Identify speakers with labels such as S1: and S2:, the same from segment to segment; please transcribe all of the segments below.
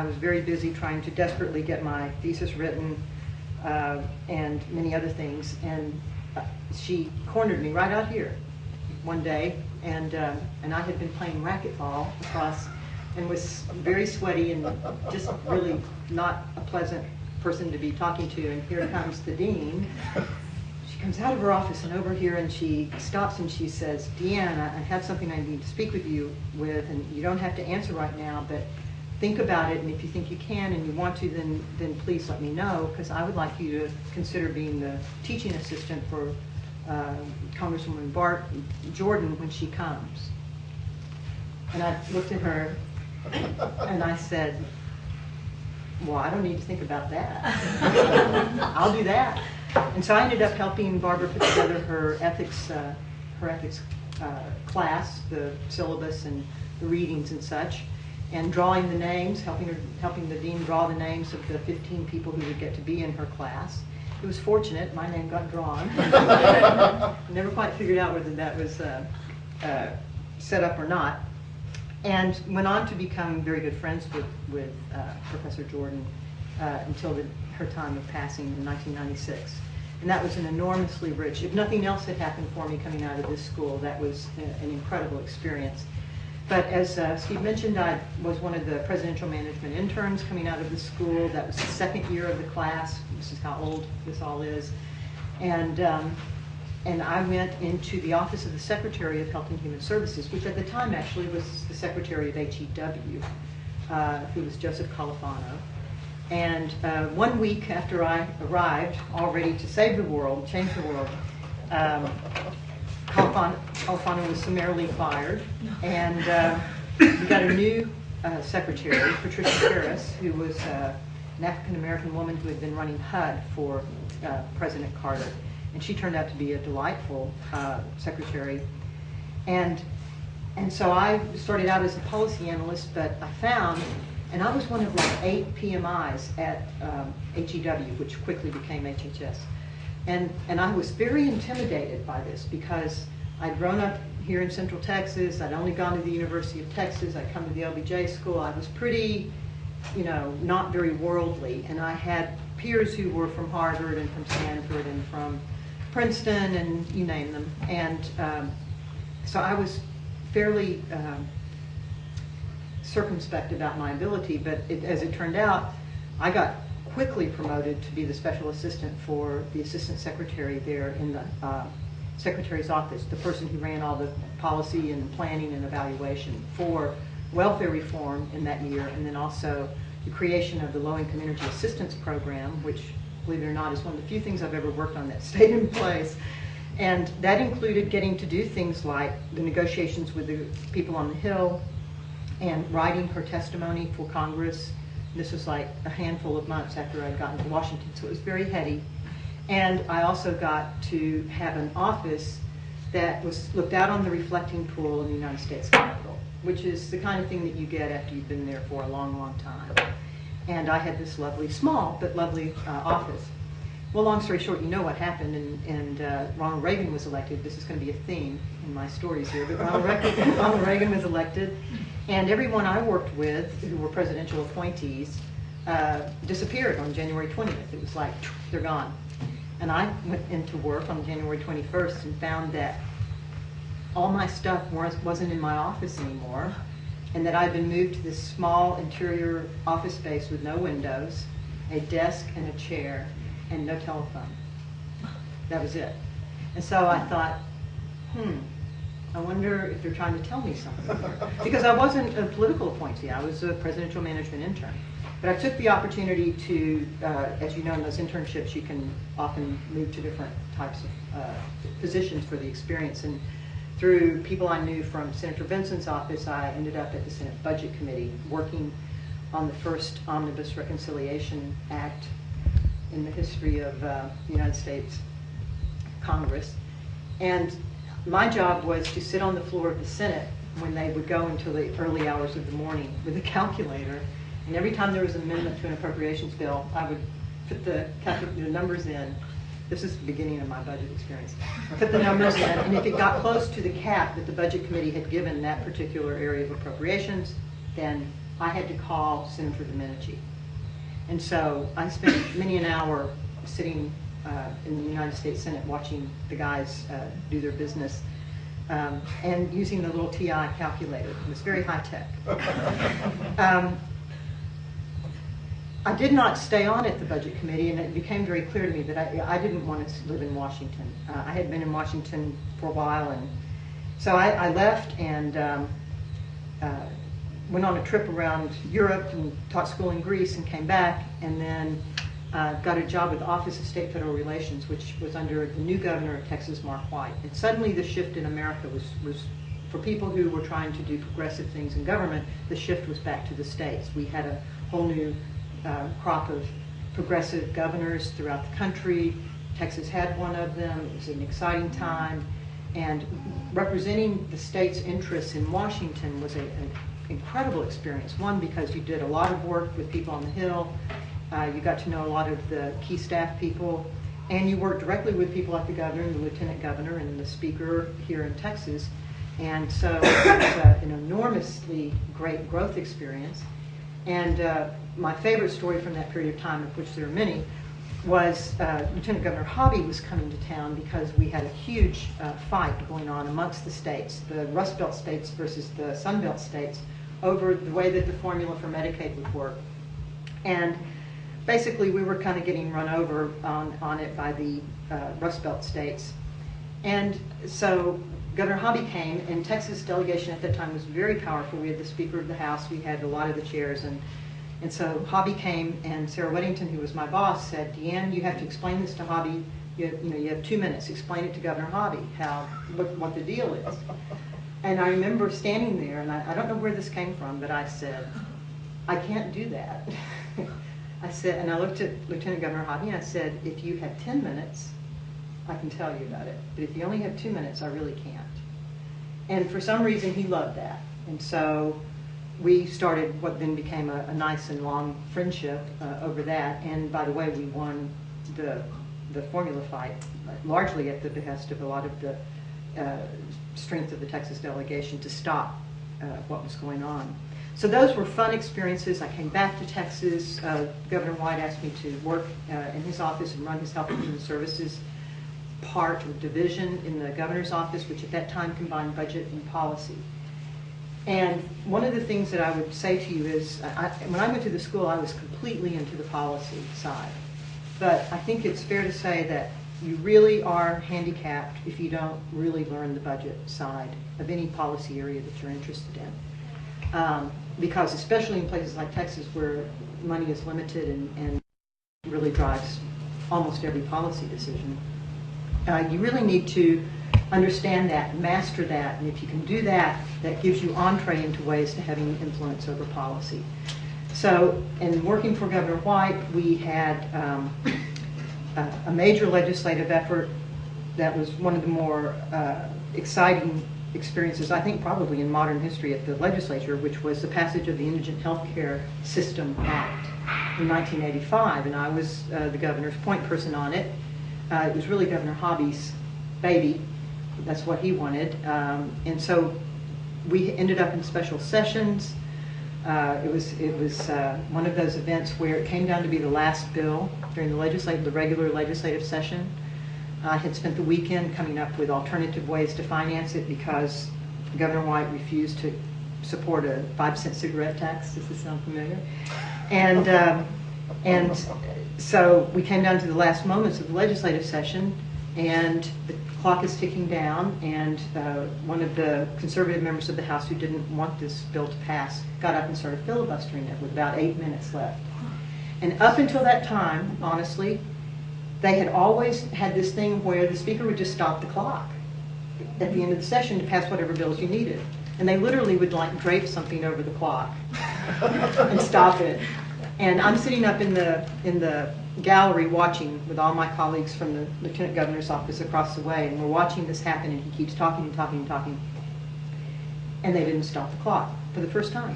S1: I was very busy trying to desperately get my thesis written and many other things. And she cornered me right out here one day, and I had been playing racquetball across and was very sweaty and just really not a pleasant person to be talking to. And here comes the dean. She comes out of her office and over here, and she stops and she says, "DeAnn, I have something I need to speak with you with, and you don't have to answer right now, but think about it, and if you think you can and you want to, then please let me know, because I would like you to consider being the teaching assistant for Congresswoman Jordan when she comes." And I looked at her and I said, "Well, I don't need to think about that. I'll do that." And so I ended up helping Barbara put together her ethics class, the syllabus and the readings and such, and drawing the names, helping the dean draw the names of the 15 people who would get to be in her class. It was fortunate, my name got drawn. Never quite figured out whether that was set up or not. And went on to become very good friends with Professor Jordan until her time of passing in 1996. And that was an enormously rich, if nothing else had happened for me coming out of this school, that was an incredible experience. But as Steve mentioned, I was one of the presidential management interns coming out of the school. That was the second year of the class. This is how old this all is. And I went into the office of the Secretary of Health and Human Services, which at the time actually was the Secretary of HEW, who was Joseph Califano. And 1 week after I arrived, all ready to save the world, change the world, Califano was summarily fired, and we got a new secretary, Patricia Harris, who was an African-American woman who had been running HUD for President Carter. And she turned out to be a delightful secretary. And so I started out as a policy analyst, but I found, and I was one of like 8 PMIs at HEW, which quickly became HHS. And I was very intimidated by this because I'd grown up here in Central Texas. I'd only gone to the University of Texas. I'd come to the LBJ school. I was pretty, not very worldly. And I had peers who were from Harvard and from Stanford and from Princeton and you name them. And so I was fairly circumspect about my ability, but as it turned out, I got quickly promoted to be the special assistant for the assistant secretary there in the secretary's office, the person who ran all the policy and planning and evaluation for welfare reform in that year, and then also the creation of the low-income energy assistance program, which, believe it or not, is one of the few things I've ever worked on that stayed in place. And that included getting to do things like the negotiations with the people on the Hill and writing her testimony for Congress. This was like a handful of months after I'd gotten to Washington, so it was very heady. And I also got to have an office that looked out on the reflecting pool in the United States Capitol, which is the kind of thing that you get after you've been there for a long, long time. And I had this lovely, small but lovely office. Well, long story short, you know what happened, and Ronald Reagan was elected. This is going to be a theme in my stories here, but Ronald Reagan was elected, and everyone I worked with who were presidential appointees disappeared on January 20th. It was like, they're gone. And I went into work on January 21st and found that all my stuff wasn't in my office anymore, and that I'd been moved to this small interior office space with no windows, a desk and a chair, and no telephone. That was it. And so I thought, I wonder if they're trying to tell me something here. Because I wasn't a political appointee, I was a presidential management intern. But I took the opportunity to, as you know, in those internships, you can often move to different types of positions for the experience. And through people I knew from Senator Benson's office, I ended up at the Senate Budget Committee working on the first Omnibus Reconciliation Act in the history of the United States Congress. And my job was to sit on the floor of the Senate when they would go until the early hours of the morning with a calculator. And every time there was an amendment to an appropriations bill, I would put the numbers in. This is the beginning of my budget experience. Put the numbers in, and if it got close to the cap that the Budget Committee had given that particular area of appropriations, then I had to call Senator Domenici. And so I spent many an hour sitting in the United States Senate watching the guys do their business and using the little TI calculator. It was very high tech. I did not stay on at the Budget Committee, and it became very clear to me that I didn't want to live in Washington. I had been in Washington for a while, and so I left and went on a trip around Europe and taught school in Greece and came back, and then got a job with the Office of State Federal Relations, which was under the new governor of Texas, Mark White. And suddenly the shift in America was for people who were trying to do progressive things in government, the shift was back to the states. We had a whole new crop of progressive governors throughout the country. Texas had one of them. It was an exciting time. And representing the state's interests in Washington was an incredible experience. One, because you did a lot of work with people on the Hill. You got to know a lot of the key staff people. And you worked directly with people like the governor and the lieutenant governor and the speaker here in Texas. And so it was an enormously great growth experience. And my favorite story from that period of time, of which there are many, was Lieutenant Governor Hobby was coming to town because we had a huge fight going on amongst the states, the Rust Belt states versus the Sun Belt states, over the way that the formula for Medicaid would work. And basically we were kind of getting run over on it by the Rust Belt states. And so Governor Hobby came, and Texas delegation at that time was very powerful. We had the Speaker of the House, we had a lot of the chairs, and so Hobby came, and Sarah Weddington, who was my boss, said, "DeAnn, you have to explain this to Hobby. You have 2 minutes. Explain it to Governor Hobby, what the deal is." And I remember standing there, and I don't know where this came from, but I said, "I can't do that." I said, and I looked at Lieutenant Governor Hobby, and I said, "If you have 10 minutes, I can tell you about it. But if you only have 2 minutes, I really can't." And for some reason, he loved that. And so we started what then became a nice and long friendship over that. And by the way, we won the formula fight, largely at the behest of a lot of the strength of the Texas delegation to stop what was going on. So those were fun experiences. I came back to Texas. Governor White asked me to work in his office and run his Health and Human Services part or division in the governor's office, which at that time combined budget and policy. And one of the things that I would say to you is, when I went to the school, I was completely into the policy side. But I think it's fair to say that you really are handicapped if you don't really learn the budget side of any policy area that you're interested in. Because especially in places like Texas, where money is limited and really drives almost every policy decision, you really need to understand that, master that, and if you can do that, that gives you entree into ways to having influence over policy. So, in working for Governor White, we had a major legislative effort that was one of the more exciting experiences, I think probably in modern history at the legislature, which was the passage of the Indigent Health Care System Act in 1985, and I was the governor's point person on it. It was really Governor Hobby's baby. That's what he wanted. And so we ended up in special sessions. It was one of those events where it came down to be the last bill during the regular legislative session. I had spent the weekend coming up with alternative ways to finance it because Governor White refused to support a 5-cent cigarette tax. Does this sound familiar? And so we came down to the last moments of the legislative session, and the clock is ticking down, and one of the conservative members of the House who didn't want this bill to pass got up and started filibustering it with about 8 minutes left. And up until that time, honestly, they had always had this thing where the speaker would just stop the clock at the end of the session to pass whatever bills you needed. And they literally would like drape something over the clock and stop it. And I'm sitting up in the gallery watching with all my colleagues from the Lieutenant Governor's office across the way, and we're watching this happen, and he keeps talking and talking and talking. And they didn't stop the clock for the first time,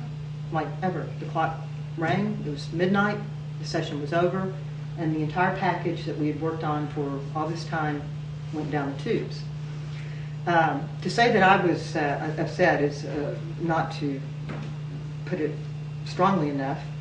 S1: like ever. The clock rang, it was midnight, the session was over, and the entire package that we had worked on for all this time went down the tubes. To say that I was upset is not to put it strongly enough